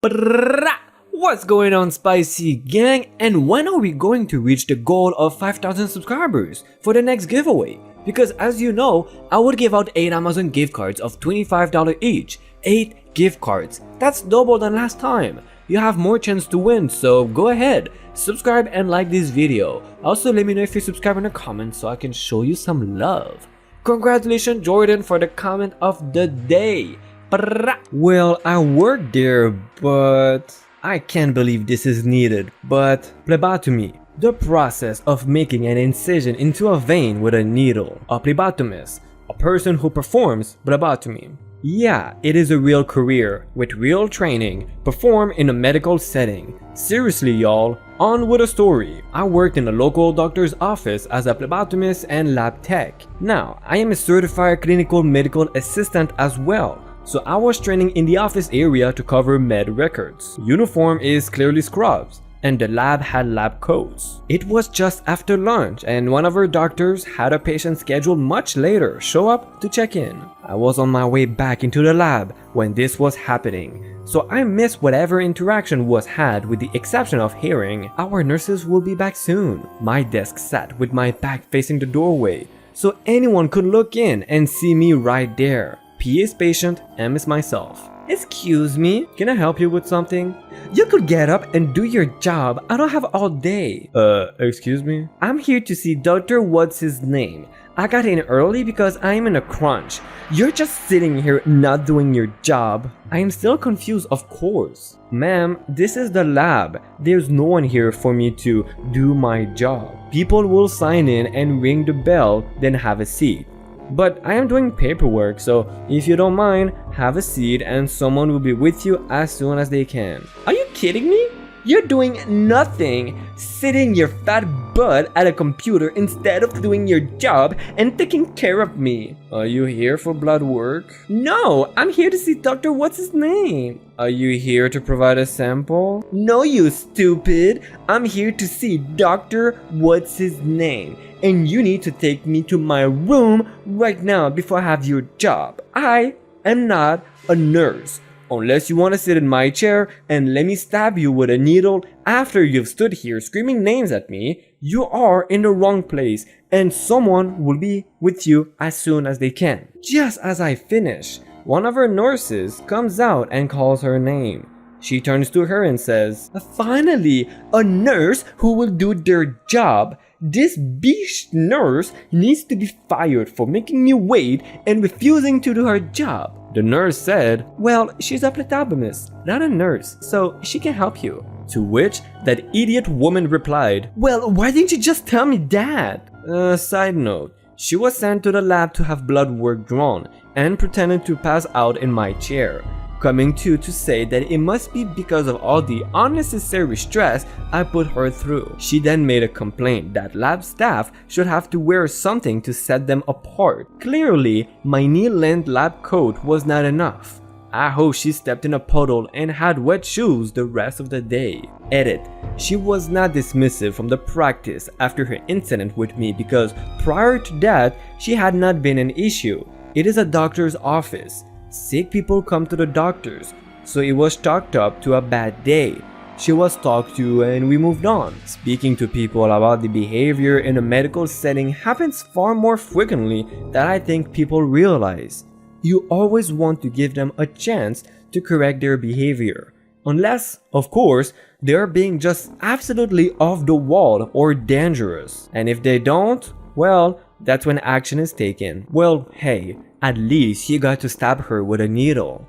Brrrah! What's going on, Spicy Gang? And when are we going to reach the goal of 5,000 subscribers for the next giveaway? Because as you know, I would give out 8 Amazon gift cards of $25 each. 8 gift cards. That's double than last time. You have more chance to win, so go ahead, subscribe and like this video. Also, let me know if you subscribe in the comments so I can show you some love. Congratulations, Jordan, for the comment of the day. Well, I worked there, but I can't believe this is needed. But phlebotomy, the process of making an incision into a vein with a needle. A phlebotomist, a person who performs phlebotomy. Yeah, it is a real career with real training, performed in a medical setting. Seriously, y'all, on with a story. I worked in a local doctor's office as a phlebotomist and lab tech. Now, I am a certified clinical medical assistant as well. So I was training in the office area to cover med records. Uniform is clearly scrubs, and the lab had lab coats. It was just after lunch and one of our doctors had a patient scheduled much later show up to check in. I was on my way back into the lab when this was happening, so I missed whatever interaction was had with the exception of hearing, "Our nurses will be back soon." My desk sat with my back facing the doorway, so anyone could look in and see me right there. P is patient, M is myself. "Excuse me, can I help you with something?" "You could get up and do your job. I don't have all day." Excuse me? "I'm here to see Dr. What's his name. I got in early because I'm in a crunch. You're just sitting here not doing your job." I am still confused, of course. "Ma'am, this is the lab. There's no one here for me to do my job. People will sign in and ring the bell, then have a seat. But I am doing paperwork, so if you don't mind, have a seat and someone will be with you as soon as they can." Are you kidding me? You're doing nothing, sitting your fat butt at a computer instead of doing your job and taking care of me. "Are you here for blood work?" "No, I'm here to see Dr. What's his name." "Are you here to provide a sample?" "No, you stupid. I'm here to see Dr. What's his name. And you need to take me to my room right now before I have your job. I am not a nurse. Unless you want to sit in my chair and let me stab you with a needle after you've stood here screaming names at me, you are in the wrong place and someone will be with you as soon as they can." Just as I finish, one of her nurses comes out and calls her name. She turns to her and says, "Finally, a nurse who will do their job. This bitch nurse needs to be fired for making me wait and refusing to do her job." The nurse said, "Well, she's a phlebotomist, not a nurse, so she can help you." To which that idiot woman replied, "Well, why didn't you just tell me that?" Side note, she was sent to the lab to have blood work drawn and pretended to pass out in my chair, coming to say that it must be because of all the unnecessary stress I put her through. She then made a complaint that lab staff should have to wear something to set them apart. Clearly, my knee-length lab coat was not enough. I hope she stepped in a puddle and had wet shoes the rest of the day. Edit. She was not dismissive from the practice after her incident with me because prior to that, she had not been an issue. It is a doctor's office. Sick people come to the doctors, so it was chalked up to a bad day. She was talked to and we moved on. Speaking to people about the behavior in a medical setting happens far more frequently than I think people realize. You always want to give them a chance to correct their behavior. Unless, of course, they are being just absolutely off the wall or dangerous. And if they don't, well, that's when action is taken. Well, hey, at least he got to stab her with a needle.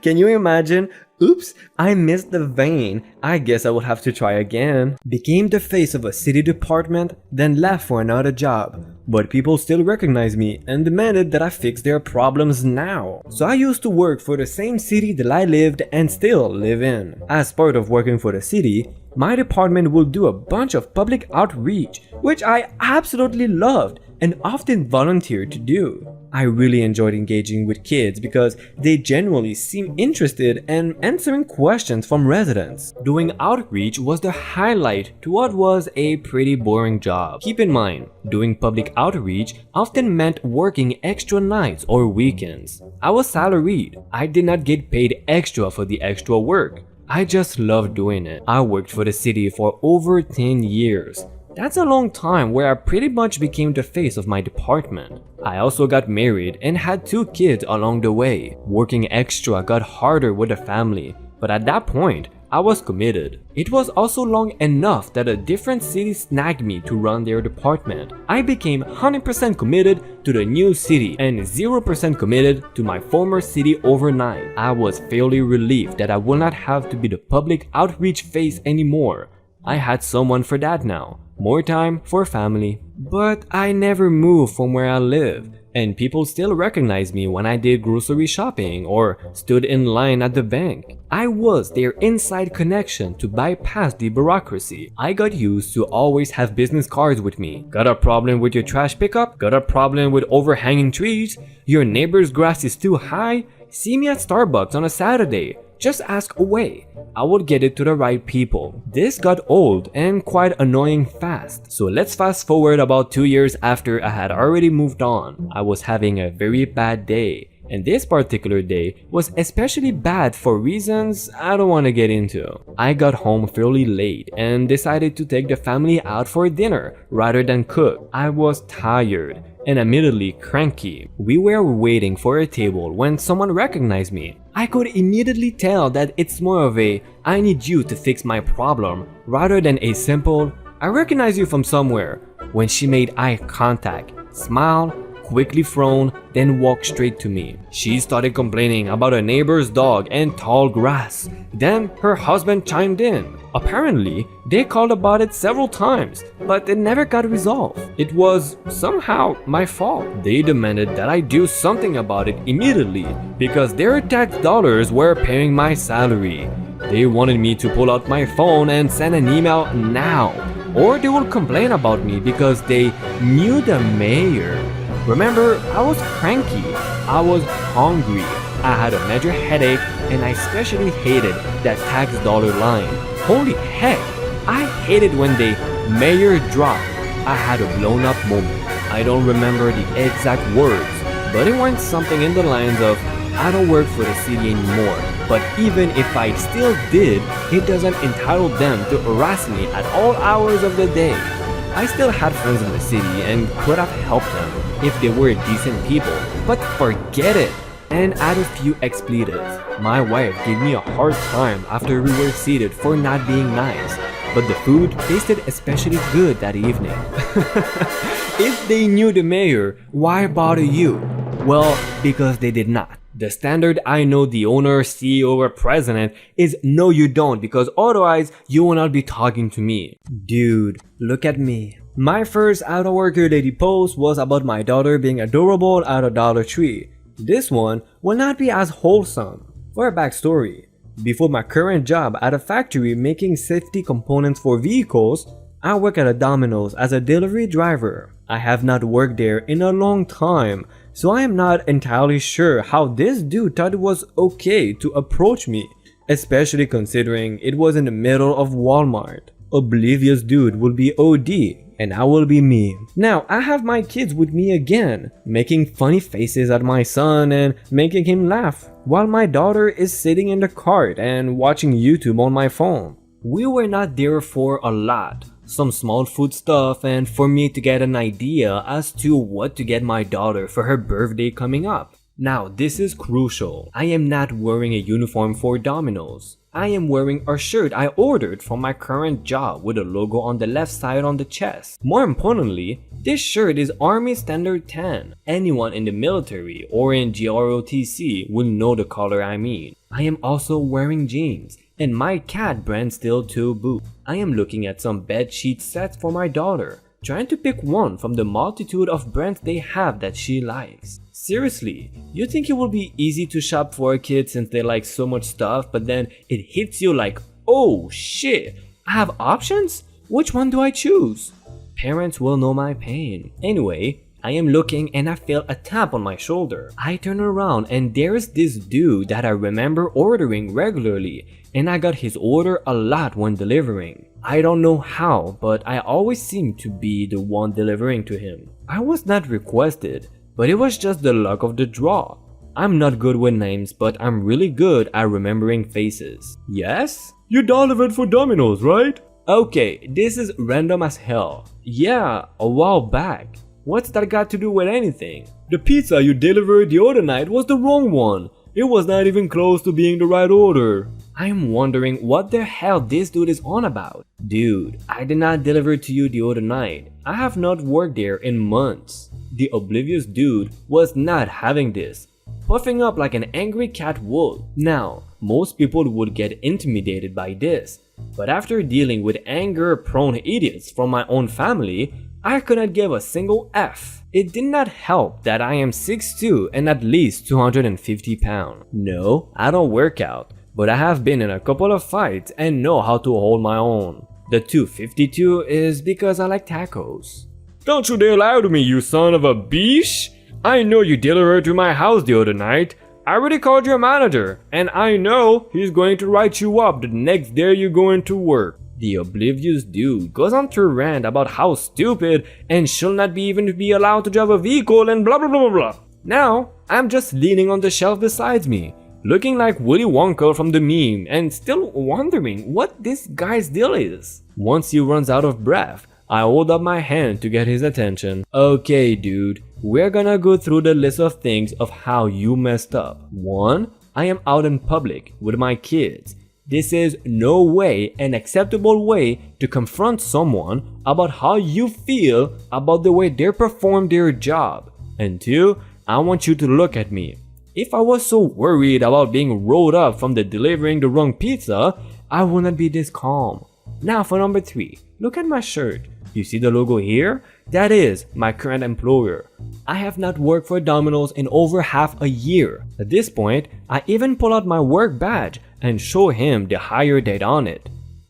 Can you imagine? "Oops, I missed the vein. I guess I will have to try again." Became the face of a city department, then left for another job. But people still recognize me and demanded that I fix their problems now. So I used to work for the same city that I lived and still live in. As part of working for the city, my department will do a bunch of public outreach, which I absolutely loved and often volunteer to do. I really enjoyed engaging with kids because they genuinely seem interested in answering questions from residents. Doing outreach was the highlight to what was a pretty boring job. Keep in mind, doing public outreach often meant working extra nights or weekends. I was salaried. I did not get paid extra for the extra work. I just loved doing it. I worked for the city for over 10 years. That's a long time where I pretty much became the face of my department. I also got married and had 2 kids along the way. Working extra got harder with the family, but at that point, I was committed. It was also long enough that a different city snagged me to run their department. I became 100% committed to the new city and 0% committed to my former city overnight. I was fairly relieved that I will not have to be the public outreach face anymore. I had someone for that now. More time for family. But I never moved from where I live, and people still recognize me when I did grocery shopping or stood in line at the bank. I was their inside connection to bypass the bureaucracy. I got used to always have business cards with me. Got a problem with your trash pickup? Got a problem with overhanging trees? Your neighbor's grass is too high? See me at Starbucks on a Saturday. Just ask away. I would get it to the right people. This got old and quite annoying fast. So let's fast forward about 2 years after I had already moved on. I was having a very bad day. And this particular day was especially bad for reasons I don't want to get into. I got home fairly late and decided to take the family out for dinner rather than cook. I was tired and admittedly cranky. We were waiting for a table when someone recognized me. I could immediately tell that it's more of a "I need you to fix my problem" rather than a simple "I recognize you from somewhere." When she made eye contact, smiled, quickly frowned, then walked straight to me. She started complaining about a neighbor's dog and tall grass. Then her husband chimed in. Apparently, they called about it several times, but it never got resolved. It was somehow my fault. They demanded that I do something about it immediately because their tax dollars were paying my salary. They wanted me to pull out my phone and send an email now, or they would complain about me because they knew the mayor. Remember, I was cranky, I was hungry, I had a major headache, and I especially hated that tax dollar line. Holy heck, I hated when the mayor dropped. I had a blown up moment. I don't remember the exact words, but it went something in the lines of, "I don't work for the city anymore, but even if I still did, it doesn't entitle them to harass me at all hours of the day." I still had friends in the city and could have helped them if they were decent people, but forget it, and add a few expletives. My wife gave me a hard time after we were seated for not being nice, but the food tasted especially good that evening. If they knew the mayor, why bother you? Well, because they did not. The standard "I know the owner, CEO, or president" is "no you don't, because otherwise you will not be talking to me." Dude, look at me. My first IDontWorkHereLady post was about my daughter being adorable at a Dollar Tree. This one will not be as wholesome. For a backstory, before my current job at a factory making safety components for vehicles, I work at a Domino's as a delivery driver. I have not worked there in a long time, so I am not entirely sure how this dude thought it was okay to approach me, especially considering it was in the middle of Walmart. Oblivious dude will be OD, and I will be me. Now, I have my kids with me again, making funny faces at my son and making him laugh, while my daughter is sitting in the cart and watching YouTube on my phone. We were not there for a lot. Some small food stuff and for me to get an idea as to what to get my daughter for her birthday coming up. Now this is crucial. I am not wearing a uniform for Domino's. I am wearing a shirt I ordered from my current job with a logo on the left side on the chest. More importantly, this shirt is Army Standard 10. Anyone in the military or in GROTC will know the color I mean. I am also wearing jeans and my cat brand Still 2 boot. I am looking at some bed sheet sets for my daughter, trying to pick one from the multitude of brands they have that she likes. Seriously, you think it will be easy to shop for a kid since they like so much stuff, but then it hits you like, oh shit, I have options? Which one do I choose? Parents will know my pain. Anyway, I am looking and I feel a tap on my shoulder. I turn around and there's this dude that I remember ordering regularly, and I got his order a lot when delivering. I don't know how, but I always seem to be the one delivering to him. I was not requested, but it was just the luck of the draw. I'm not good with names, but I'm really good at remembering faces. Yes? You delivered for Domino's, right? Okay, this is random as hell. Yeah, a while back. What's that got to do with anything? The pizza you delivered the other night was the wrong one. It was not even close to being the right order. I'm wondering what the hell this dude is on about. Dude, I did not deliver to you the other night. I have not worked there in months. The oblivious dude was not having this, puffing up like an angry cat would. Now, most people would get intimidated by this, but after dealing with anger-prone idiots from my own family, I could not give a single F. It did not help that I am 6'2" and at least 250 pounds. No, I don't work out, but I have been in a couple of fights and know how to hold my own. The 252 is because I like tacos. Don't you dare lie to me, you son of a bitch! I know you delivered to my house the other night. I already called your manager, and I know he's going to write you up the next day you're going to work. The oblivious dude goes on to rant about how stupid and shall not be even be allowed to drive a vehicle and blah blah blah blah blah. Now, I'm just leaning on the shelf beside me, looking like Willy Wonka from the meme and still wondering what this guy's deal is. Once he runs out of breath, I hold up my hand to get his attention. Okay dude, we're gonna go through the list of things of how you messed up. 1. I am out in public with my kids. This is no way an acceptable way to confront someone about how you feel about the way they perform their job. And 2, I want you to look at me. If I was so worried about being rolled up from delivering the wrong pizza, I would not be this calm. Now for number 3, look at my shirt. You see the logo here? That is my current employer. I have not worked for Domino's in over half a year. At this point, I even pull out my work badge and show him the hire date on it.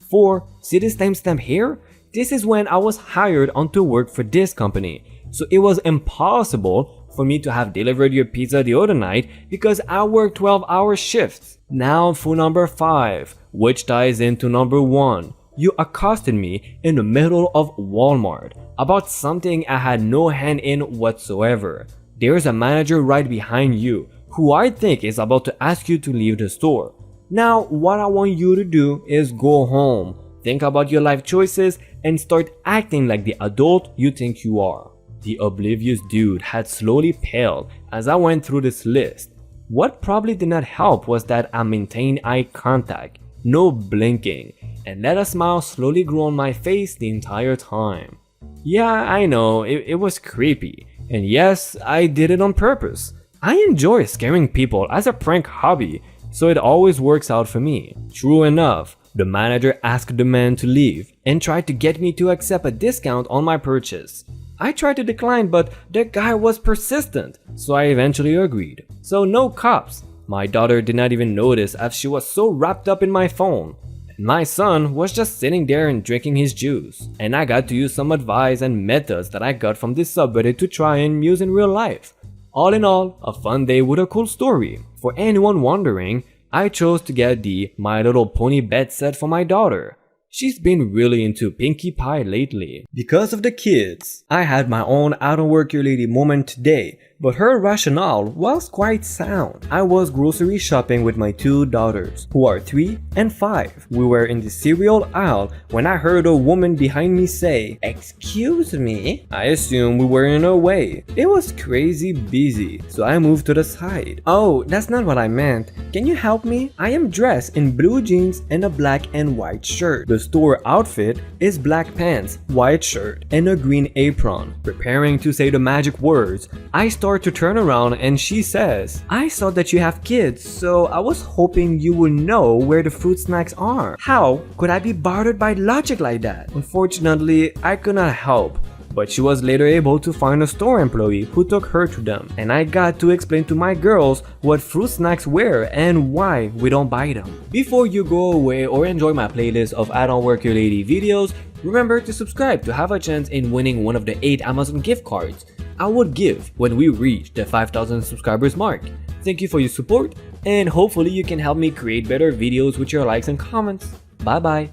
4. See this timestamp here? This is when I was hired on to work for this company. So it was impossible for me to have delivered your pizza the other night because I worked 12-hour shifts. Now for number 5, which ties into number 1. You accosted me in the middle of Walmart about something I had no hand in whatsoever. There's a manager right behind you who I think is about to ask you to leave the store. Now what I want you to do is go home, think about your life choices, and start acting like the adult you think you are. The oblivious dude had slowly paled as I went through this list. What probably did not help was that I maintained eye contact, no blinking, and let a smile slowly grow on my face the entire time. Yeah, I know, it was creepy, and yes, I did it on purpose. I enjoy scaring people as a prank hobby, so it always works out for me. True enough, the manager asked the man to leave and tried to get me to accept a discount on my purchase. I tried to decline, but the guy was persistent, so I eventually agreed. So no cops. My daughter did not even notice as she was so wrapped up in my phone. My son was just sitting there and drinking his juice, and I got to use some advice and methods that I got from this subreddit to try and use in real life. All in all, a fun day with a cool story. For anyone wondering, I chose to get the My Little Pony bed set for my daughter. She's been really into Pinkie Pie lately. Because of the kids, I had my own IDontWorkHereLady moment today, but her rationale was quite sound. I was grocery shopping with my 2 daughters, who are 3 and 5. We were in the cereal aisle when I heard a woman behind me say, "Excuse me?" I assumed we were in her way. It was crazy busy, so I moved to the side. "Oh, that's not what I meant. Can you help me? I am dressed in blue jeans and a black and white shirt. The store outfit is black pants, white shirt, and a green apron." Preparing to say the magic words, I start to turn around and she says, "I saw that you have kids, so I was hoping you would know where the fruit snacks are. How could I be bothered by logic like that?" Unfortunately, I could not help, but she was later able to find a store employee who took her to them, and I got to explain to my girls what fruit snacks were and why we don't buy them. Before you go away or enjoy my playlist of IDontWorkHereLady videos, remember to subscribe to have a chance in winning one of the 8 Amazon gift cards. I would give when we reach the 5,000 subscribers mark. Thank you for your support, and hopefully you can help me create better videos with your likes and comments. Bye bye.